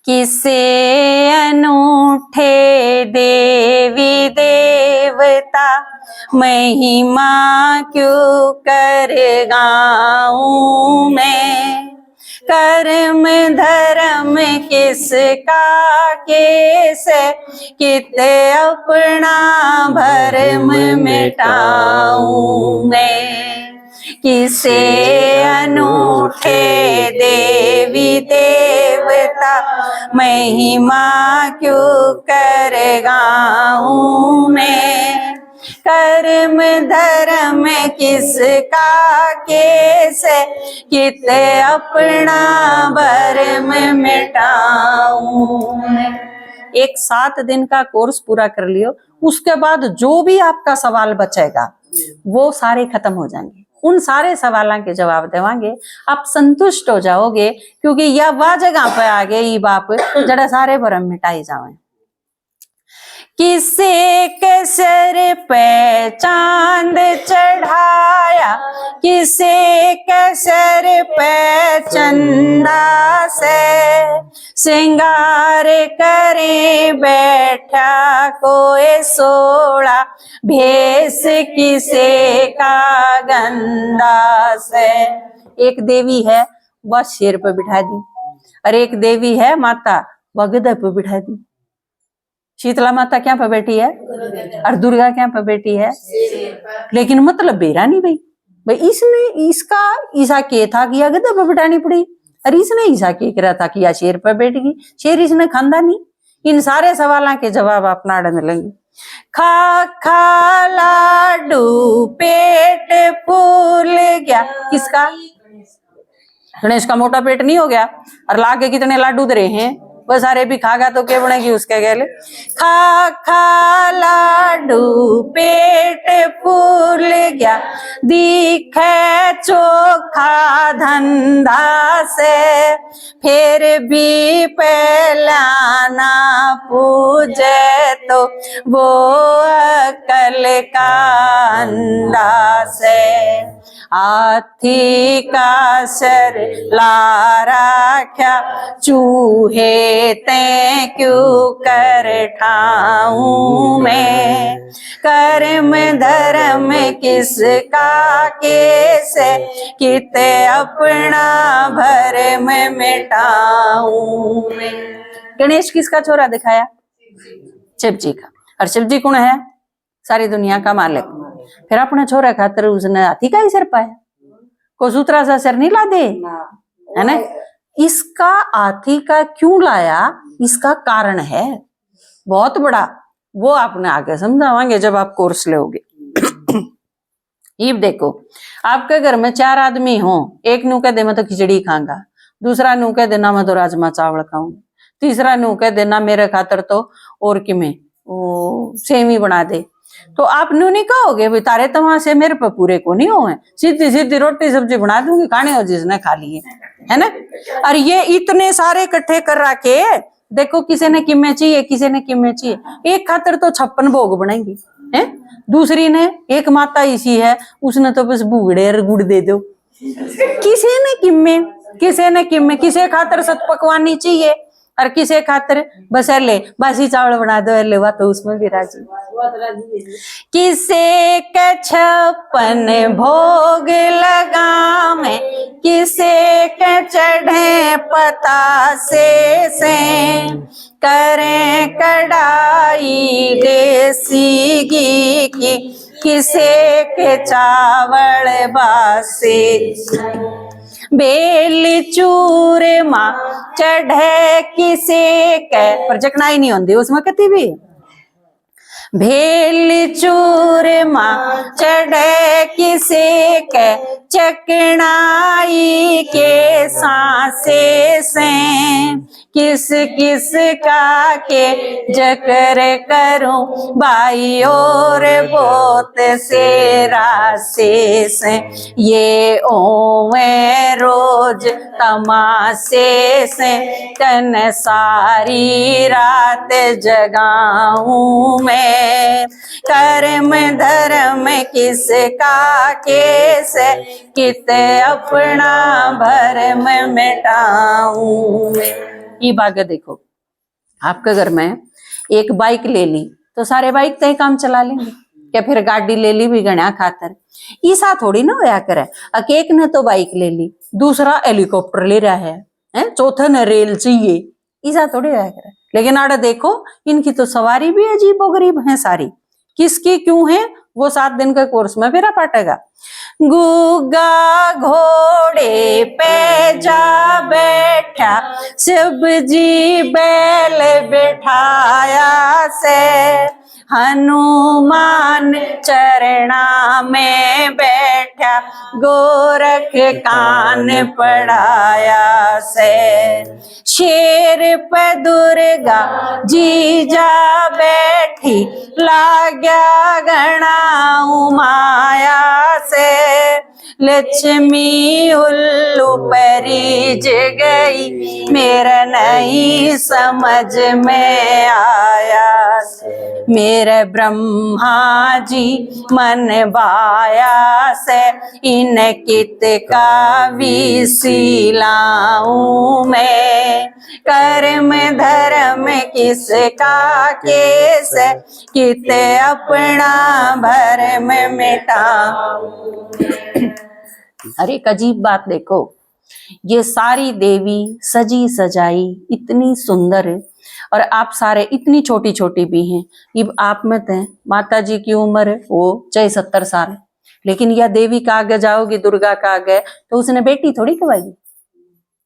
किसे अनूठे देवी देवता महिमा क्यों कर गाऊं मैं। कर्म धर्म किसका कैसे किते अपना भरम मिटाऊं मैं। किसे अनूठे देवी देवता महिमा क्यों कर गाऊं मैं। कर्म धर्म किसका कैसे किते अपना भरम मिटाऊं मैं। एक 7 दिन का कोर्स पूरा कर लियो, उसके बाद जो भी आपका सवाल बचेगा वो सारे खत्म हो जाएंगे। उन सारे सवालों के जवाब देवांगे, आप संतुष्ट हो जाओगे, क्योंकि यह वह जगह पे आ गए ये बाप जड़ा सारे भरम मिटाई जावे। किसे के सर पे चांद चढ़ाया, किसे के सर पे चंदा से श्रृंगार करे बैठा कोई सोड़ा भेष किसे का गंदा से। एक देवी है वह शेर पे बिठा दी, और एक देवी है माता वह गधे पे बिठा दी। शीतला माता क्या पे बैठी है और दुर्गा क्या पे बैठी है, लेकिन मतलब बेरा नहीं भाई इसने इसका ईसा के था कि गधे पे बिठानी पड़ी, और इसने ईसा के करा था कि या शेर पे बैठ गई, शेर इसने खांदा नहीं। इन सारे सवालों के जवाब आप नाड़ मिलेंगे। खा खा लाडू पेट फूल गया, किसका? गणेश का मोटा पेट नहीं हो गया, और लागे कितने लाडू दे रहे हैं, वो सारे भी खागा तो क्या बनेगी उसके गले। खा खा लाडू पेट फूल गया, दिखे चोखा धंधा से फिर भी पहला ना पूजे तो वो अकल का अंधा से। हाथी का सर ला रखा चूहे ते क्यों कर ठाऊं मैं। कर्म धर्म किसका कैसे किते अपना भरम मिटाऊं मैं। गणेश किसका छोरा दिखाया? शिव जी का। और शिव जी कौन है? सारी दुनिया का मालिक। फिर अपने छोरे खातर उसने हाथी का ही सिर पाया, को सूत्रा सा सिर नहीं ला दे, है ना। इसका हाथी का क्यों लाया, इसका कारण है बहुत बड़ा, वो आपने आगे समझावांगे जब आप कोर्स लोगे। ये देखो, आपके घर में 4 आदमी हो, एक नू कह दे मैं तो खिचड़ी खाऊंगा, दूसरा नू कह देना मैं तो राजमा चावल खाऊंगा, तीसरा नू कह देना मेरे खातर तो और कि मैं वो सेवी बना दे। तो आप नू नहीं कहोगे भाई तारे तो वहां से मेरे पे पूरे को नहीं हो, सीधी सीधी रोटी सब्जी बना दूंगी, खाने हो जिसने खा लिए, है ना। और ये इतने सारे इकट्ठे कर रखे, देखो किसी ने किमे चाहिए, किसी ने किमे चाहिए, एक खातर तो 56 भोग बनाएंगे हैं, दूसरी ने एक माता इसी है उसने तो बस बूढ़े और गुड़ दे दो। किसी ने किमे, किसी ने किमे, किसी खातर सत पकवानी चाहिए और किसी खातर बस ले बासी चावल बना दो, ले हुआ तो उसमें भी राजी। किसे के 56 भोग लगावे, किसे के चढ़े पतासे से, करें कढ़ाई देसी घी की, किसे के चावल बासे, बेल चूरमा चढ़े किसे के, पर जकनाई नहीं होती उसमें कती भी। भेल चूरमा चढ़े किसे के, चकनाई के सांसे से, किस किस का के जकर करूं भाई और बोत से रासे से, ये ओवे रोज तमाशे से, तन सारी रात जगाऊं मैं। कर्म धर्म किसका कैसे किते अपना भरम मिटाऊं मैं। ये बागे देखो, आपके घर में एक बाइक ले ली तो सारे बाइक तय काम चला लेंगे क्या? फिर गाड़ी ले ली भी गणा खातर, ईसा थोड़ी ना होया करे। एक ने तो बाइक ले ली, दूसरा हेलीकॉप्टर ले रहा है, चौथे ने रेल चाहिए, ईसा थोड़ी होया करे। लेकिन आड़े देखो, इनकी तो सवारी भी अजीबोगरीब है सारी। किसकी क्यों है वो 7 दिन के कोर्स में फिर पाटेगा। गुग्गा घोड़े पे जा बैठा, शिवजी बैल बैठाया से, हनुमान चरणा में बैठा, गोरख कान पढ़ाया से, शेर पे दुर्गा जी जा बैठी, लाग्या गणा उमाया से, लक्ष्मी उल्लू परिज गई, मेरा नहीं समझ में आया, मेरे ब्रह्मा जी मन बाया से, इन कित का विसिलाऊं मैं, कर्म धर्म किसका केस, कित अपना भरम मिटाऊं। अरे एक अजीब बात देखो, ये सारी देवी सजी सजाई इतनी सुंदर है, और आप सारे इतनी छोटी छोटी भी हैं। ये आप में थे, माता जी की उम्र है वो चाहे 70 साल, लेकिन यह देवी का आगे जाओगी, दुर्गा का आगे, तो उसने बेटी थोड़ी कहवाएगी,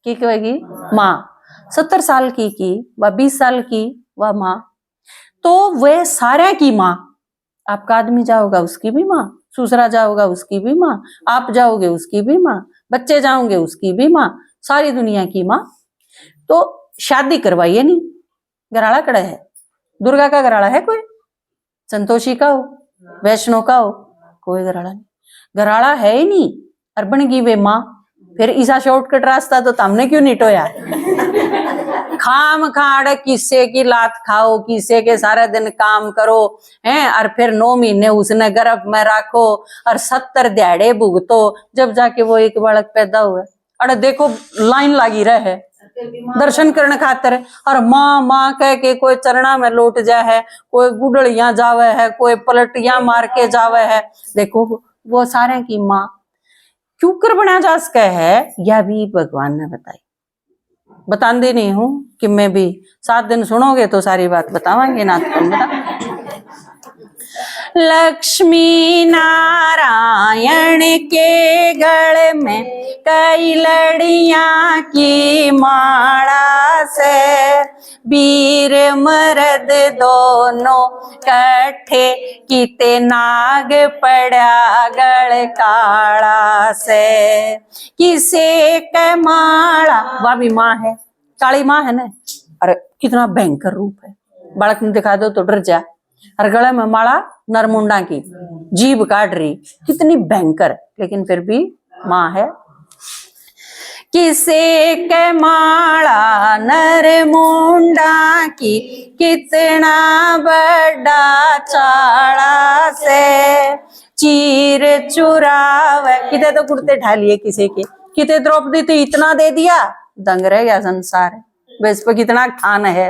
की कहेगी माँ। 70 साल की वह 20 साल की वह माँ, तो वह सारे की माँ। आपका आदमी जाओगा उसकी भी माँ, ससुरा जाओगा उसकी भी माँ, आप जाओगे उसकी भी माँ, बच्चे जाओगे उसकी भी माँ, सारी दुनिया की माँ। तो शादी करवाइए नहीं, घराड़ा कड़ा है, दुर्गा का घराड़ा है कोई? संतोषी का हो, वैष्णो का हो, कोई घराड़ा नहीं, घराड़ा है ही नहीं। और बन गई वे माँ, फिर ईसा शॉर्टकट रास्ता तो हमने क्यों नहीं टोया? खाम खाड़ किस्से की लात खाओ, किस्से के सारे दिन काम करो हैं, और फिर 9 महीने उसने गर्भ में राखो, और 70 दिहाड़े भुगतो, जब जाके वो एक बालक पैदा हुआ। अरे देखो लाइन लगी रहे दर्शन करने खातर, और माँ माँ कह के कोई चरणा में लौट जाए है, कोई गुडलियां जावे है, कोई पलटियां मार के जावे है। देखो वो सारे की माँ क्यों कर बना जा सके है, यह भी भगवान ने बताई। बताते नहीं हूं कि मैं भी 7 दिन सुनोगे तो सारी बात बतावांगे ना, तो लक्ष्मी नारायण के गढ़ में कई लड़ियां की माला से, वीर मर्द दोनों कट्ठे किते नाग पड़ा गढ़ काला से, किसे के माला, वह भी माँ है, काली माँ है ना। अरे कितना भयंकर रूप है, बालक ने दिखा दो तो डर जा, और गले में माला नरमुंडा की, जीभ काट रही, कितनी भयंकर, लेकिन फिर भी माँ है। किसे के माला नरमुंडा की, कितना बड़ा चाड़ा से, चीर चुरावे, किते तो कुर्ते ढालिए किसी के, किते द्रौपदी तो इतना दे दिया, दंग रह गया संसार, बस पे कितना ठान है।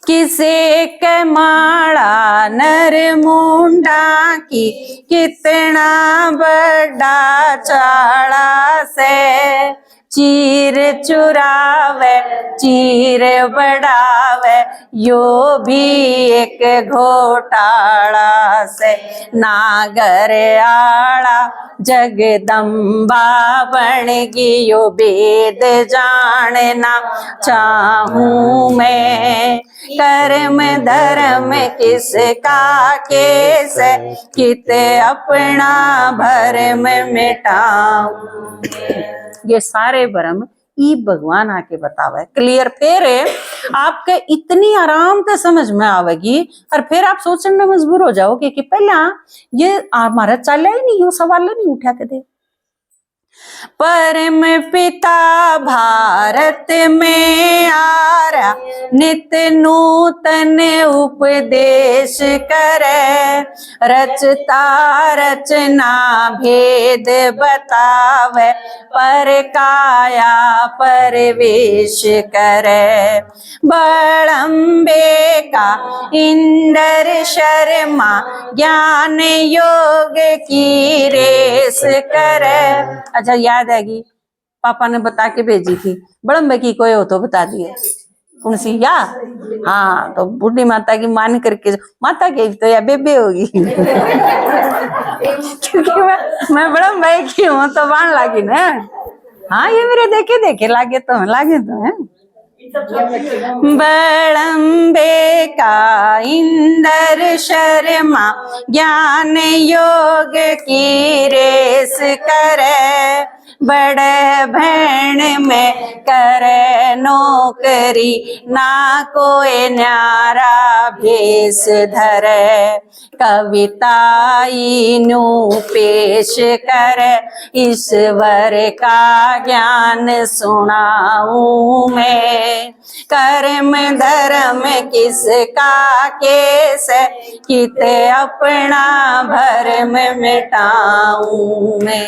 किसे के माला नरमुंडा की, कितना बड़ा चाड़ा से, चीर चुरावे चीर बढ़ावे, यो भी एक घोटाला से, नागर आड़ा जगदम्बा बन गियो, वेद जानना चाहूं मैं, कर्म धर्म किसका केस, किते अपना भरम मिटाऊं। ये सारे भरम ई भगवान आके बतावे क्लियर, फिर आपके इतनी आराम से समझ में आवेगी, और फिर आप सोचने में मजबूर हो जाओगे कि पहला ये हमारा चला ही नहीं, वो सवाल नहीं उठा के दे। परम पिता भारत में आ रहा, नित नूतन उपदेश करे, रचता रचना भेद बतावे, पर काया परवेश करे। बड़म्बे का इंदर शर्मा ज्ञान योग की रेस करे। अच्छा याद आएगी, पापा ने बता के भेजी थी, बड़म्बे की कोई हो तो बता दिए कौन सी या? हाँ, तो बूढ़ी माता की मान करके, माता की तो या बेबे होगी क्योंकि मैं बड़म्बे की हूँ तो बाण लागी ना। हाँ, ये मेरे देखे देखे लागे तो है। बड़म्बे का इंदर शर्मा ज्ञान योग की रेस करे, बड़े भैन में करे नौकरी, ना कोई न्यारा भेष धरे। कविताई नू पेश करे, ईश्वर का ज्ञान सुनाऊं मैं। कर्म धर्म किसका केस, किते अपना भरम मिटाऊं मैं।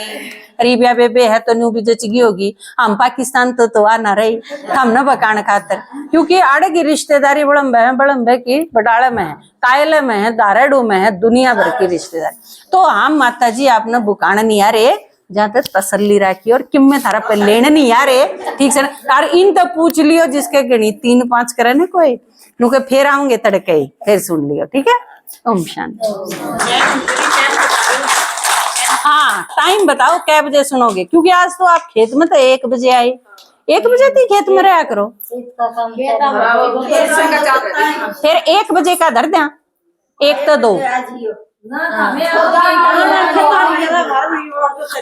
अरीबिया बेबे है तो न्यू भी जचगी होगी। हम पाकिस्तान तो आ ना रही, हम न बकान खातर, क्योंकि आड़े की रिश्तेदारी बड़म्बे की बटाले में है, कायले में है, दारेडू में है, दुनिया भर की रिश्तेदारी। तो हम माता जी आपने बुकान नहीं आ रहे, जहाँ तक तसल्ली रखी और किम में थारा पे लेने नहीं आ रहे, ठीक से ना। इन तो पूछ लियो जिसके गणित 3-5 करे ना कोई, नुके फिर आऊंगे तड़के ही, फिर सुन लियो, ठीक है। ओम शांति। हाँ, टाइम बताओ कै बजे सुनोगे, क्योंकि आज तो आप खेत में तो 1 बजे आए, 1 बजे थी खेत में रहा करो, फिर 1 बजे का धर दिया, 1 तो 2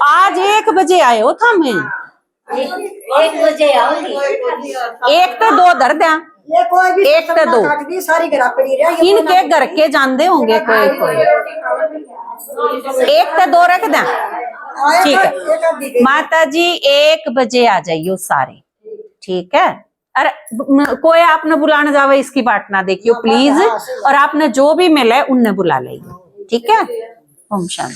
आज 1 बजे आए हो था मैं, 1 बजे आऊंगी, 1 तो 2 धर दिया, 1 तो 2 इनके घर के जानते होंगे कोई कोई, 1 तो 2 रख दें, ठीक है। माता जी 1 बजे आ जाइयो सारे, ठीक है। अरे कोई आपने बुलाने जावे इसकी बात ना देखियो प्लीज, और आपने जो भी मिले उनने बुला लेगी, ठीक है। ओम शांति।